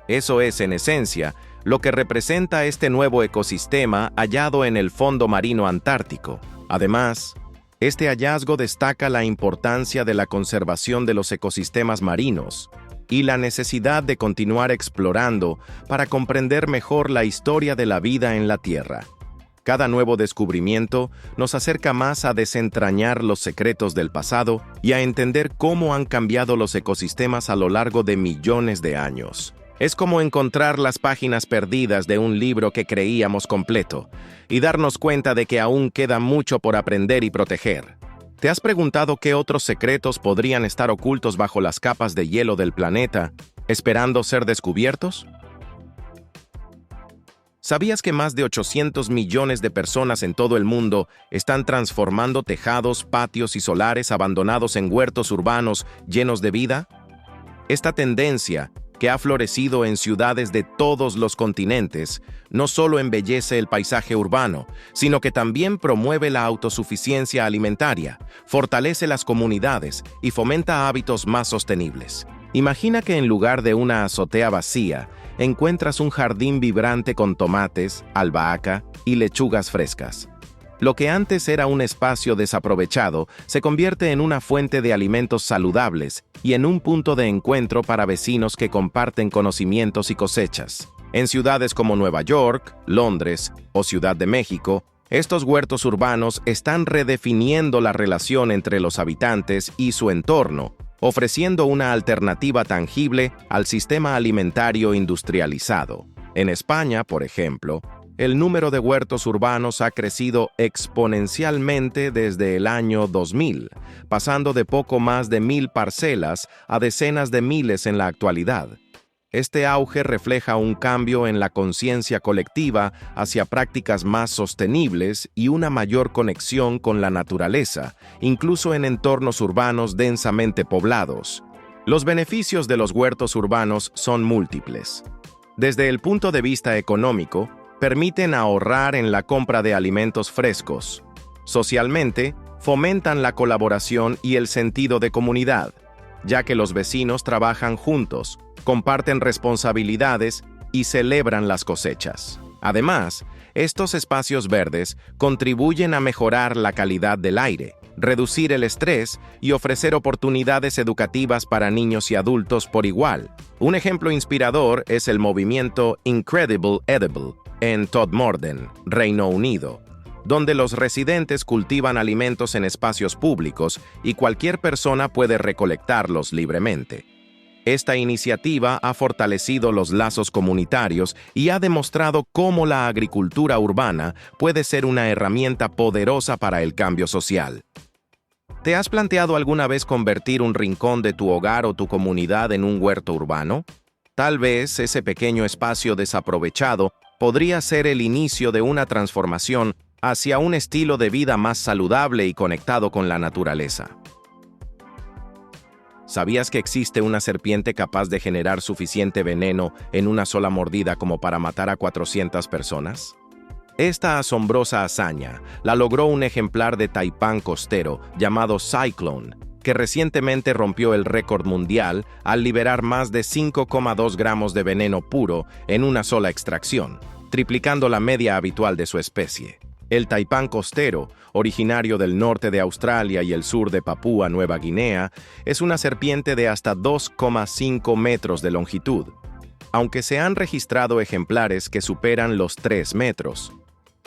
Eso es, en esencia, lo que representa este nuevo ecosistema hallado en el fondo marino antártico. Además, este hallazgo destaca la importancia de la conservación de los ecosistemas marinos y la necesidad de continuar explorando para comprender mejor la historia de la vida en la Tierra. Cada nuevo descubrimiento nos acerca más a desentrañar los secretos del pasado y a entender cómo han cambiado los ecosistemas a lo largo de millones de años. Es como encontrar las páginas perdidas de un libro que creíamos completo y darnos cuenta de que aún queda mucho por aprender y proteger. ¿Te has preguntado qué otros secretos podrían estar ocultos bajo las capas de hielo del planeta, esperando ser descubiertos? ¿Sabías que más de 800 millones de personas en todo el mundo están transformando tejados, patios y solares abandonados en huertos urbanos llenos de vida? Esta tendencia, que ha florecido en ciudades de todos los continentes, no solo embellece el paisaje urbano, sino que también promueve la autosuficiencia alimentaria, fortalece las comunidades y fomenta hábitos más sostenibles. Imagina que en lugar de una azotea vacía, encuentras un jardín vibrante con tomates, albahaca y lechugas frescas. Lo que antes era un espacio desaprovechado se convierte en una fuente de alimentos saludables y en un punto de encuentro para vecinos que comparten conocimientos y cosechas. En ciudades como Nueva York, Londres o Ciudad de México, estos huertos urbanos están redefiniendo la relación entre los habitantes y su entorno, ofreciendo una alternativa tangible al sistema alimentario industrializado. En España, por ejemplo, el número de huertos urbanos ha crecido exponencialmente desde el año 2000, pasando de poco más de 1,000 parcelas a decenas de miles en la actualidad. Este auge refleja un cambio en la conciencia colectiva hacia prácticas más sostenibles y una mayor conexión con la naturaleza, incluso en entornos urbanos densamente poblados. Los beneficios de los huertos urbanos son múltiples. Desde el punto de vista económico, permiten ahorrar en la compra de alimentos frescos. Socialmente, fomentan la colaboración y el sentido de comunidad, ya que los vecinos trabajan juntos, comparten responsabilidades y celebran las cosechas. Además, estos espacios verdes contribuyen a mejorar la calidad del aire, reducir el estrés y ofrecer oportunidades educativas para niños y adultos por igual. Un ejemplo inspirador es el movimiento Incredible Edible en Todmorden, Reino Unido, donde los residentes cultivan alimentos en espacios públicos y cualquier persona puede recolectarlos libremente. Esta iniciativa ha fortalecido los lazos comunitarios y ha demostrado cómo la agricultura urbana puede ser una herramienta poderosa para el cambio social. ¿Te has planteado alguna vez convertir un rincón de tu hogar o tu comunidad en un huerto urbano? Tal vez ese pequeño espacio desaprovechado podría ser el inicio de una transformación hacia un estilo de vida más saludable y conectado con la naturaleza. ¿Sabías que existe una serpiente capaz de generar suficiente veneno en una sola mordida como para matar a 400 personas? Esta asombrosa hazaña la logró un ejemplar de taipán costero llamado Cyclone, que recientemente rompió el récord mundial al liberar más de 5,2 gramos de veneno puro en una sola extracción, triplicando la media habitual de su especie. El taipán costero, originario del norte de Australia y el sur de Papúa Nueva Guinea, es una serpiente de hasta 2,5 metros de longitud, aunque se han registrado ejemplares que superan los 3 metros.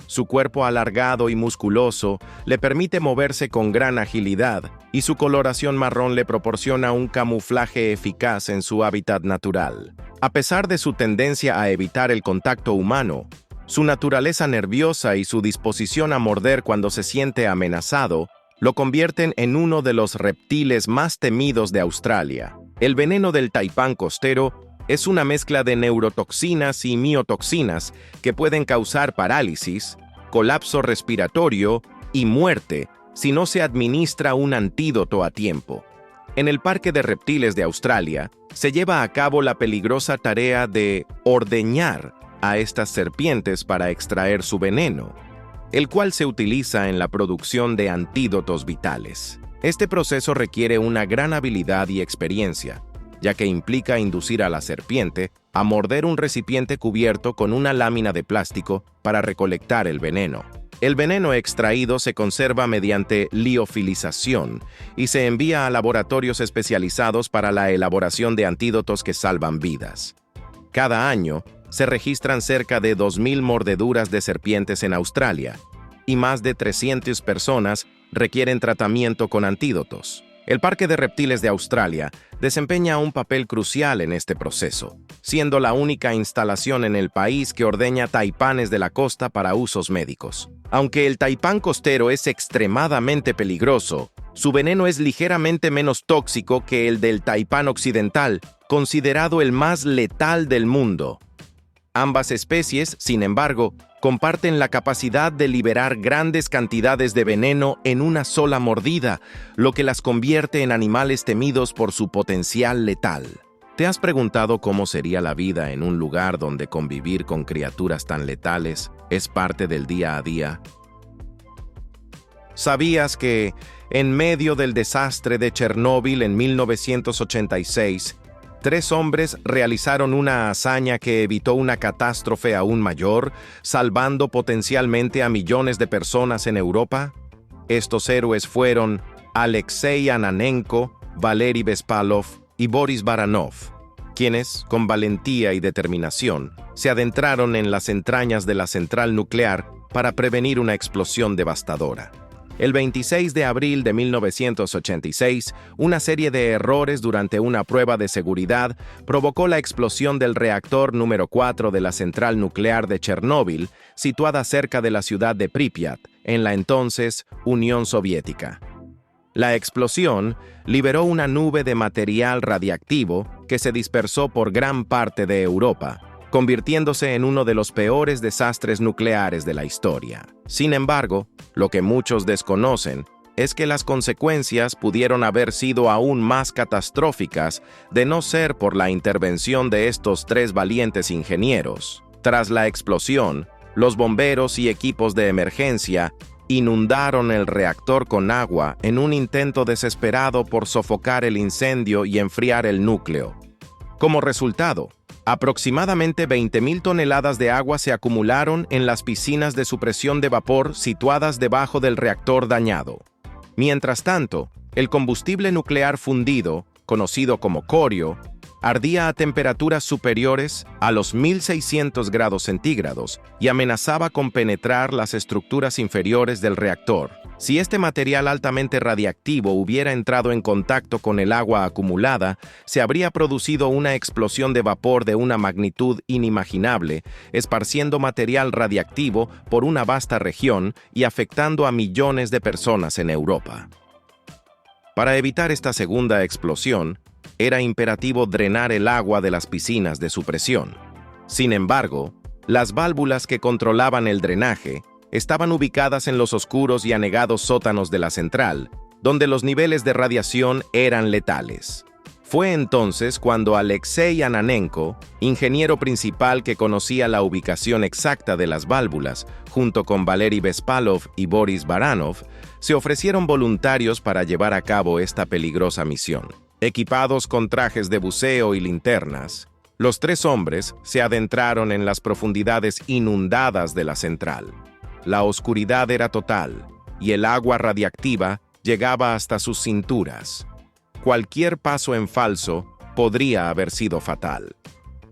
Su cuerpo alargado y musculoso le permite moverse con gran agilidad y su coloración marrón le proporciona un camuflaje eficaz en su hábitat natural. A pesar de su tendencia a evitar el contacto humano, su naturaleza nerviosa y su disposición a morder cuando se siente amenazado lo convierten en uno de los reptiles más temidos de Australia. El veneno del taipán costero es una mezcla de neurotoxinas y miotoxinas que pueden causar parálisis, colapso respiratorio y muerte si no se administra un antídoto a tiempo. En el Parque de Reptiles de Australia se lleva a cabo la peligrosa tarea de ordeñar a estas serpientes para extraer su veneno, el cual se utiliza en la producción de antídotos vitales. Este proceso requiere una gran habilidad y experiencia, ya que implica inducir a la serpiente a morder un recipiente cubierto con una lámina de plástico para recolectar el veneno. El veneno extraído se conserva mediante liofilización y se envía a laboratorios especializados para la elaboración de antídotos que salvan vidas. Cada año, se registran cerca de 2.000 mordeduras de serpientes en Australia, y más de 300 personas requieren tratamiento con antídotos. El Parque de Reptiles de Australia desempeña un papel crucial en este proceso, siendo la única instalación en el país que ordeña taipanes de la costa para usos médicos. Aunque el taipán costero es extremadamente peligroso, su veneno es ligeramente menos tóxico que el del taipán occidental, considerado el más letal del mundo. Ambas especies, sin embargo, comparten la capacidad de liberar grandes cantidades de veneno en una sola mordida, lo que las convierte en animales temidos por su potencial letal. ¿Te has preguntado cómo sería la vida en un lugar donde convivir con criaturas tan letales es parte del día a día? ¿Sabías que, en medio del desastre de Chernóbil en 1986, 3 hombres realizaron una hazaña que evitó una catástrofe aún mayor, salvando potencialmente a millones de personas en Europa? Estos héroes fueron Alexei Ananenko, Valery Bespalov y Boris Baranov, quienes, con valentía y determinación, se adentraron en las entrañas de la central nuclear para prevenir una explosión devastadora. El 26 de abril de 1986, una serie de errores durante una prueba de seguridad provocó la explosión del reactor número 4 de la central nuclear de Chernóbil, situada cerca de la ciudad de Pripyat, en la entonces Unión Soviética. La explosión liberó una nube de material radiactivo que se dispersó por gran parte de Europa, convirtiéndose en uno de los peores desastres nucleares de la historia. Sin embargo, lo que muchos desconocen es que las consecuencias pudieron haber sido aún más catastróficas de no ser por la intervención de estos 3 valientes ingenieros. Tras la explosión, los bomberos y equipos de emergencia inundaron el reactor con agua en un intento desesperado por sofocar el incendio y enfriar el núcleo. Como resultado, aproximadamente 20.000 toneladas de agua se acumularon en las piscinas de supresión de vapor situadas debajo del reactor dañado. Mientras tanto, el combustible nuclear fundido, conocido como corio, ardía a temperaturas superiores a los 1.600 grados centígrados y amenazaba con penetrar las estructuras inferiores del reactor. Si este material altamente radiactivo hubiera entrado en contacto con el agua acumulada, se habría producido una explosión de vapor de una magnitud inimaginable, esparciendo material radiactivo por una vasta región y afectando a millones de personas en Europa. Para evitar esta segunda explosión, era imperativo drenar el agua de las piscinas de supresión. Sin embargo, las válvulas que controlaban el drenaje estaban ubicadas en los oscuros y anegados sótanos de la central, donde los niveles de radiación eran letales. Fue entonces cuando Alexei Ananenko, ingeniero principal que conocía la ubicación exacta de las válvulas, junto con Valery Bespalov y Boris Baranov, se ofrecieron voluntarios para llevar a cabo esta peligrosa misión. Equipados con trajes de buceo y linternas, los 3 hombres se adentraron en las profundidades inundadas de la central. La oscuridad era total, y el agua radiactiva llegaba hasta sus cinturas. Cualquier paso en falso podría haber sido fatal.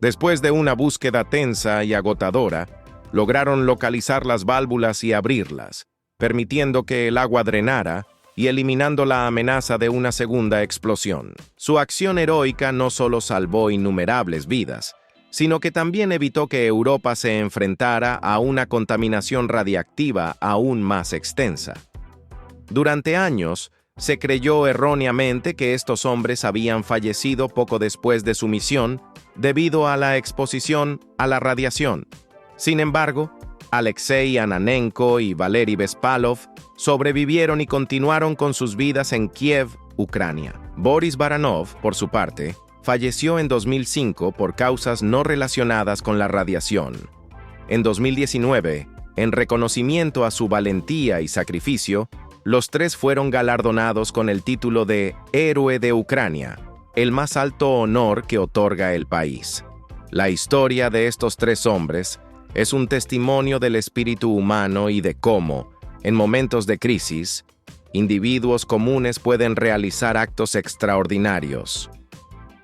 Después de una búsqueda tensa y agotadora, lograron localizar las válvulas y abrirlas, permitiendo que el agua drenara y eliminando la amenaza de una segunda explosión. Su acción heroica no solo salvó innumerables vidas, sino que también evitó que Europa se enfrentara a una contaminación radiactiva aún más extensa. Durante años, se creyó erróneamente que estos hombres habían fallecido poco después de su misión debido a la exposición a la radiación. Sin embargo, Alexei Ananenko y Valery Bespalov sobrevivieron y continuaron con sus vidas en Kiev, Ucrania. Boris Baranov, por su parte, falleció en 2005 por causas no relacionadas con la radiación. En 2019, en reconocimiento a su valentía y sacrificio, los tres fueron galardonados con el título de Héroe de Ucrania, el más alto honor que otorga el país. La historia de estos tres hombres es un testimonio del espíritu humano y de cómo, en momentos de crisis, individuos comunes pueden realizar actos extraordinarios.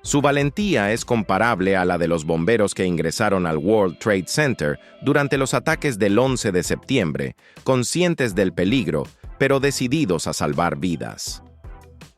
Su valentía es comparable a la de los bomberos que ingresaron al World Trade Center durante los ataques del 11 de septiembre, conscientes del peligro, pero decididos a salvar vidas.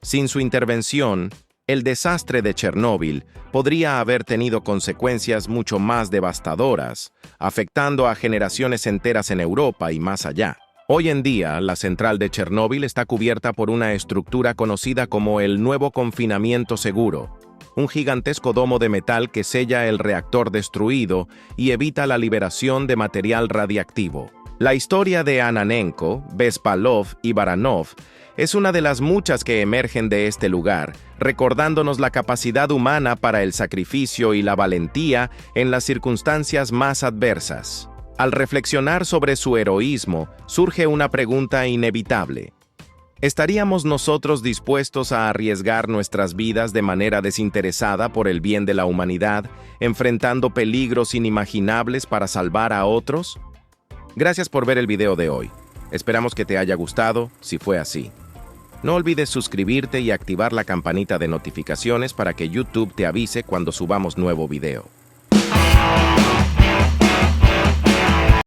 Sin su intervención, el desastre de Chernóbil podría haber tenido consecuencias mucho más devastadoras, afectando a generaciones enteras en Europa y más allá. Hoy en día, la central de Chernóbil está cubierta por una estructura conocida como el Nuevo Confinamiento Seguro, un gigantesco domo de metal que sella el reactor destruido y evita la liberación de material radiactivo. La historia de Ananenko, Bespalov y Baranov es una de las muchas que emergen de este lugar, recordándonos la capacidad humana para el sacrificio y la valentía en las circunstancias más adversas. Al reflexionar sobre su heroísmo, surge una pregunta inevitable. ¿Estaríamos nosotros dispuestos a arriesgar nuestras vidas de manera desinteresada por el bien de la humanidad, enfrentando peligros inimaginables para salvar a otros? Gracias por ver el video de hoy. Esperamos que te haya gustado, si fue así. No olvides suscribirte y activar la campanita de notificaciones para que YouTube te avise cuando subamos nuevo video.